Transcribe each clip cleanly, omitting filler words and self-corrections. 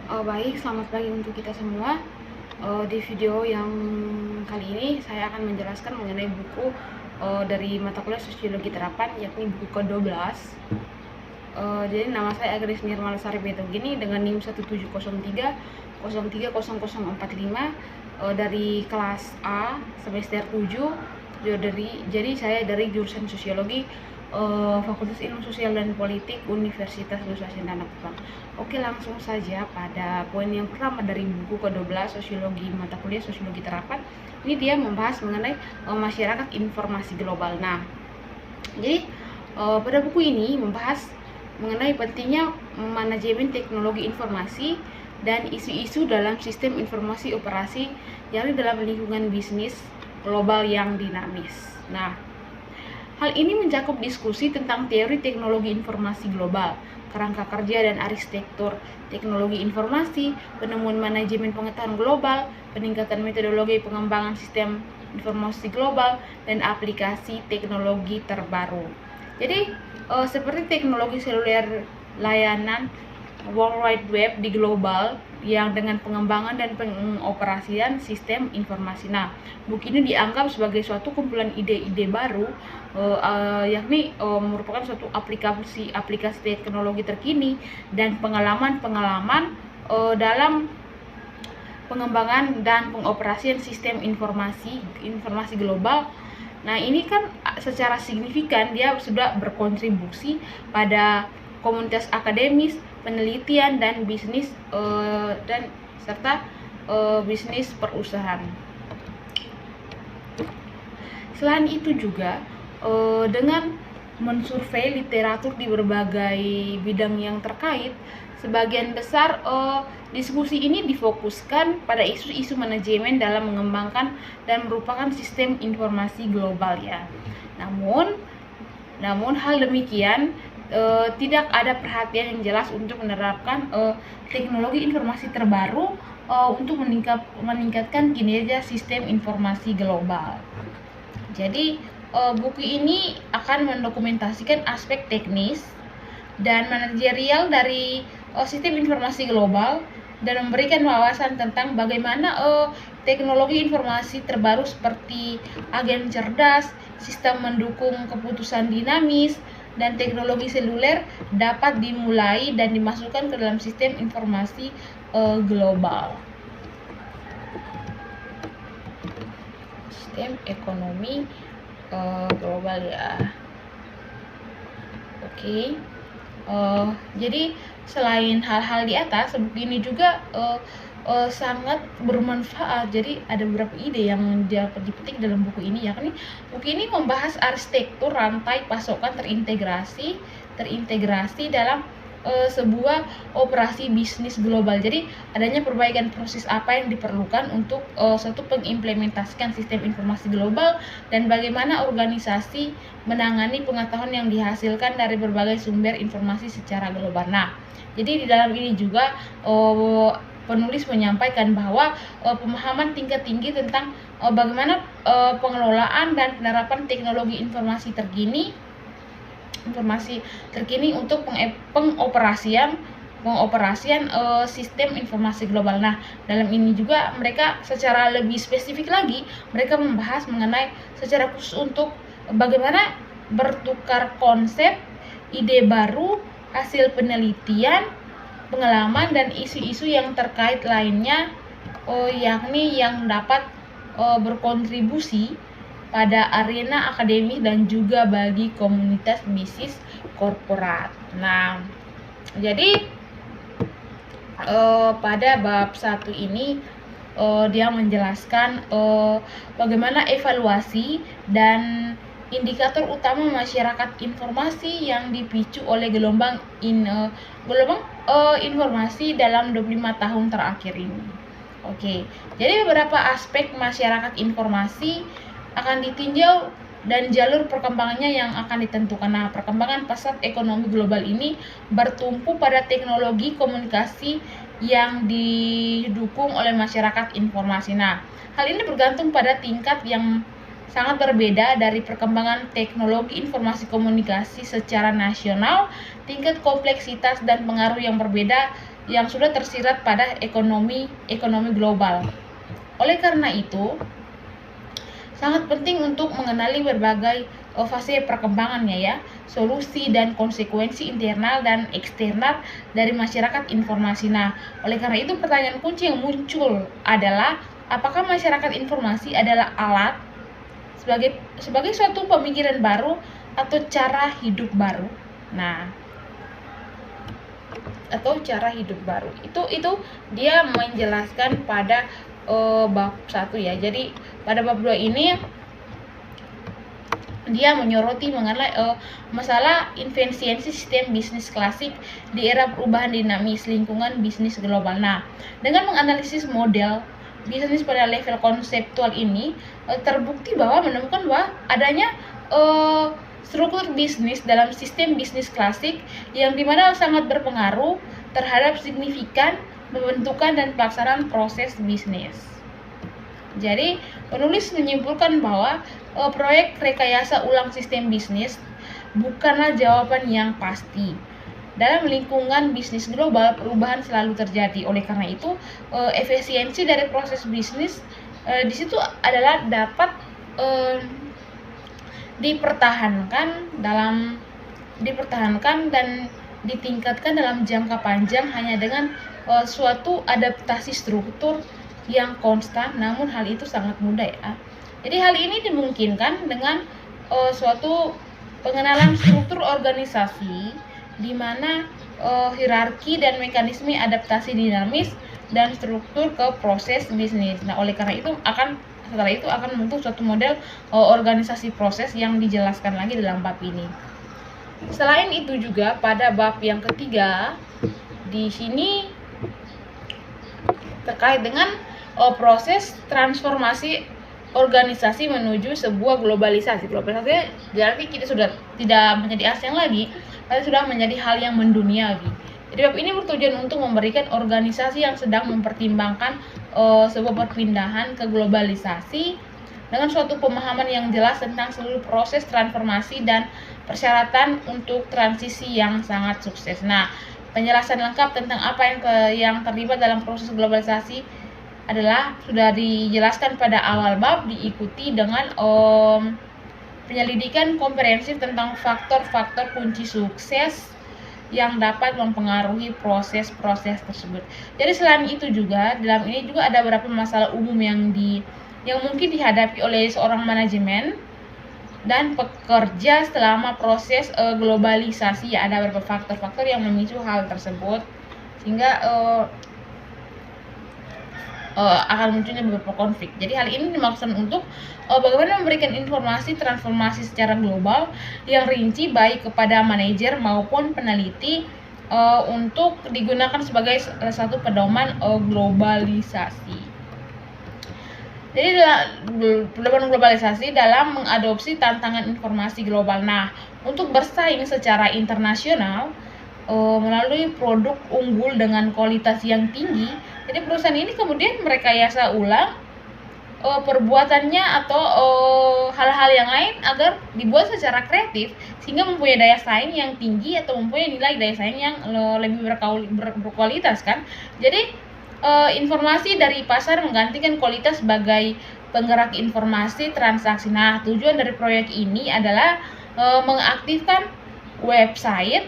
Baik, selamat pagi untuk kita semua. Di video yang kali ini saya akan menjelaskan mengenai buku dari mata kuliah Sosiologi Terapan, yakni buku ke-12. Jadi nama saya Agnes Nirmalasari Betogini dengan NIM 1703 030045 dari kelas A semester 7. Jadi saya dari jurusan Sosiologi, Fakultas Ilmu Sosial dan Politik Universitas Nusa Cendana Kupang. Oke, langsung saja pada poin yang pertama dari buku ke-12 Sosiologi mata kuliah Sosiologi Terapan. Ini dia membahas mengenai masyarakat informasi global. Nah, jadi pada buku ini membahas mengenai pentingnya manajemen teknologi informasi dan isu-isu dalam sistem informasi operasi yang dalam lingkungan bisnis global yang dinamis. Nah, hal ini mencakup diskusi tentang teori teknologi informasi global, kerangka kerja dan arsitektur teknologi informasi, penemuan manajemen pengetahuan global, peningkatan metodologi pengembangan sistem informasi global, dan aplikasi teknologi terbaru. Jadi, seperti teknologi seluler, layanan World Wide Web di global yang dengan pengembangan dan pengoperasian sistem informasi. Nah, buku ini dianggap sebagai suatu kumpulan ide-ide baru, yakni merupakan suatu aplikasi teknologi terkini dan pengalaman dalam pengembangan dan pengoperasian sistem informasi global. Nah, ini kan secara signifikan dia sudah berkontribusi pada komunitas akademis, penelitian dan bisnis serta bisnis perusahaan. Selain itu juga dengan mensurvei literatur di berbagai bidang yang terkait, sebagian besar diskusi ini difokuskan pada isu-isu manajemen dalam mengembangkan dan merupakan sistem informasi global ya. Namun hal demikian tidak ada perhatian yang jelas untuk menerapkan teknologi informasi terbaru untuk meningkatkan kinerja sistem informasi global. Jadi buku ini akan mendokumentasikan aspek teknis dan manajerial dari sistem informasi global dan memberikan wawasan tentang bagaimana teknologi informasi terbaru seperti agen cerdas, sistem mendukung keputusan dinamis, dan teknologi seluler dapat dimulai dan dimasukkan ke dalam sistem informasi global. Sistem ekonomi global ya. Oke. Jadi selain hal-hal di atas, buku ini juga sangat bermanfaat. Jadi ada beberapa ide yang dapat dipetik dalam buku ini, yakni buku ini membahas arsitektur rantai pasokan terintegrasi dalam sebuah operasi bisnis global. Jadi adanya perbaikan proses apa yang diperlukan untuk suatu pengimplementasikan sistem informasi global dan bagaimana organisasi menangani pengetahuan yang dihasilkan dari berbagai sumber informasi secara global. Nah, jadi di dalam ini juga penulis menyampaikan bahwa pemahaman tingkat tinggi tentang bagaimana pengelolaan dan penerapan teknologi informasi terkini untuk pengoperasian sistem informasi global. Nah, dalam ini juga mereka secara lebih spesifik lagi mereka membahas mengenai secara khusus untuk bagaimana bertukar konsep, ide baru, hasil penelitian, pengalaman dan isu-isu yang terkait lainnya, yakni yang dapat berkontribusi pada arena akademis dan juga bagi komunitas bisnis korporat. Nah, jadi pada bab 1 ini dia menjelaskan bagaimana evaluasi dan indikator utama masyarakat informasi yang dipicu oleh gelombang informasi dalam 25 tahun terakhir ini. Oke, jadi beberapa aspek masyarakat informasi akan ditinjau dan jalur perkembangannya yang akan ditentukan. Nah, perkembangan pasar ekonomi global ini bertumpu pada teknologi komunikasi yang didukung oleh masyarakat informasi. Nah, hal ini bergantung pada tingkat yang sangat berbeda dari perkembangan teknologi informasi komunikasi secara nasional, tingkat kompleksitas dan pengaruh yang berbeda yang sudah tersirat pada ekonomi global. Oleh karena itu, sangat penting untuk mengenali berbagai fase perkembangannya ya, solusi dan konsekuensi internal dan eksternal dari masyarakat informasi. Nah, oleh karena itu pertanyaan kunci yang muncul adalah apakah masyarakat informasi adalah alat sebagai suatu pemikiran baru atau cara hidup baru. Nah, atau cara hidup baru itu dia menjelaskan pada bab 1 ya. Jadi pada bab 2 ini dia menyoroti mengenai masalah efisiensi sistem bisnis klasik di era perubahan dinamis lingkungan bisnis global. Nah, dengan menganalisis model bisnis pada level konseptual ini, terbukti bahwa menemukan bahwa adanya struktur bisnis dalam sistem bisnis klasik yang dimana sangat berpengaruh terhadap signifikan pembentukan dan pelaksanaan proses bisnis. Jadi, penulis menyimpulkan bahwa proyek rekayasa ulang sistem bisnis bukanlah jawaban yang pasti. Dalam lingkungan bisnis global, perubahan selalu terjadi. Oleh karena itu, efisiensi dari proses bisnis di situ adalah dapat dipertahankan dan ditingkatkan dalam jangka panjang hanya dengan suatu adaptasi struktur yang konstan, namun hal itu sangat mudah ya. Jadi hal ini dimungkinkan dengan suatu pengenalan struktur organisasi di mana hierarki dan mekanisme adaptasi dinamis dan struktur ke proses bisnis. Nah, oleh karena itu setelah itu akan membentuk suatu model organisasi proses yang dijelaskan lagi dalam bab ini. Selain itu juga pada bab yang ketiga di sini terkait dengan proses transformasi organisasi menuju sebuah globalisasi. Globalisasi berarti kita sudah tidak menjadi asing lagi, tapi sudah menjadi hal yang menduniawi. Jadi bab ini bertujuan untuk memberikan organisasi yang sedang mempertimbangkan sebuah perpindahan ke globalisasi dengan suatu pemahaman yang jelas tentang seluruh proses transformasi dan persyaratan untuk transisi yang sangat sukses. Nah, penjelasan lengkap tentang apa yang terlibat dalam proses globalisasi adalah sudah dijelaskan pada awal bab, diikuti dengan penyelidikan komprehensif tentang faktor-faktor kunci sukses yang dapat mempengaruhi proses-proses tersebut. Jadi selain itu juga dalam ini juga ada beberapa masalah umum yang mungkin dihadapi oleh seorang manajemen dan pekerja selama proses globalisasi. Ya, ada beberapa faktor-faktor yang memicu hal tersebut sehingga akan munculnya beberapa konflik. Jadi hal ini dimaksud untuk bagaimana memberikan informasi transformasi secara global yang rinci baik kepada manajer maupun peneliti untuk digunakan sebagai salah satu pedoman globalisasi. Jadi pedoman globalisasi dalam mengadopsi tantangan informasi global. Nah, untuk bersaing secara internasional melalui produk unggul dengan kualitas yang tinggi, jadi perusahaan ini kemudian merekayasa ulang perbuatannya atau hal-hal yang lain agar dibuat secara kreatif sehingga mempunyai daya saing yang tinggi atau mempunyai nilai daya saing yang lebih berkualitas kan. Jadi informasi dari pasar menggantikan kualitas sebagai penggerak informasi transaksi. Nah, tujuan dari proyek ini adalah mengaktifkan website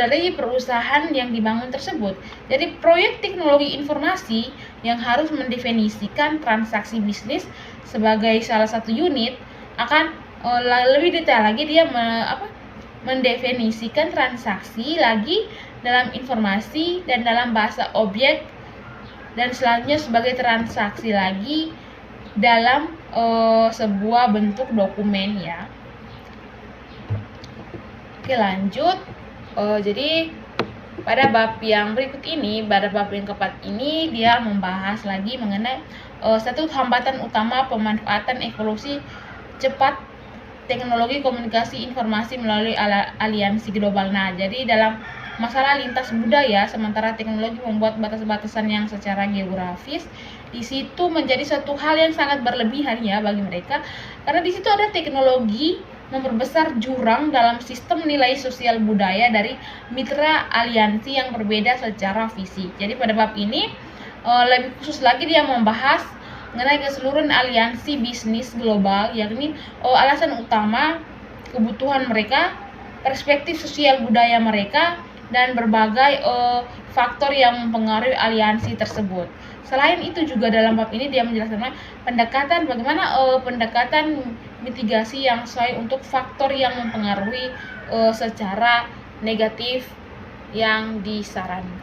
dari perusahaan yang dibangun tersebut. Jadi proyek teknologi informasi yang harus mendefinisikan transaksi bisnis sebagai salah satu unit akan lebih detail lagi dia mendefinisikan transaksi lagi dalam informasi dan dalam bahasa objek dan selanjutnya sebagai transaksi lagi dalam sebuah bentuk dokumen ya. Oke, lanjut. Jadi pada bab yang berikut ini, pada bab yang keempat ini dia membahas lagi mengenai satu hambatan utama pemanfaatan evolusi cepat teknologi komunikasi informasi melalui aliansi global. Nah, jadi dalam masalah lintas budaya, sementara teknologi membuat batas-batasan yang secara geografis di situ menjadi satu hal yang sangat berlebihan ya bagi mereka, karena di situ ada teknologi memperbesar jurang dalam sistem nilai sosial budaya dari mitra aliansi yang berbeda secara visi. Jadi pada bab ini lebih khusus lagi dia membahas mengenai keseluruhan aliansi bisnis global, yakni alasan utama, kebutuhan mereka, perspektif sosial budaya mereka, dan berbagai faktor yang mempengaruhi aliansi tersebut. Selain itu juga dalam bab ini dia menjelaskan pendekatan bagaimana pendekatan mitigasi yang sesuai untuk faktor yang mempengaruhi secara negatif yang disarankan.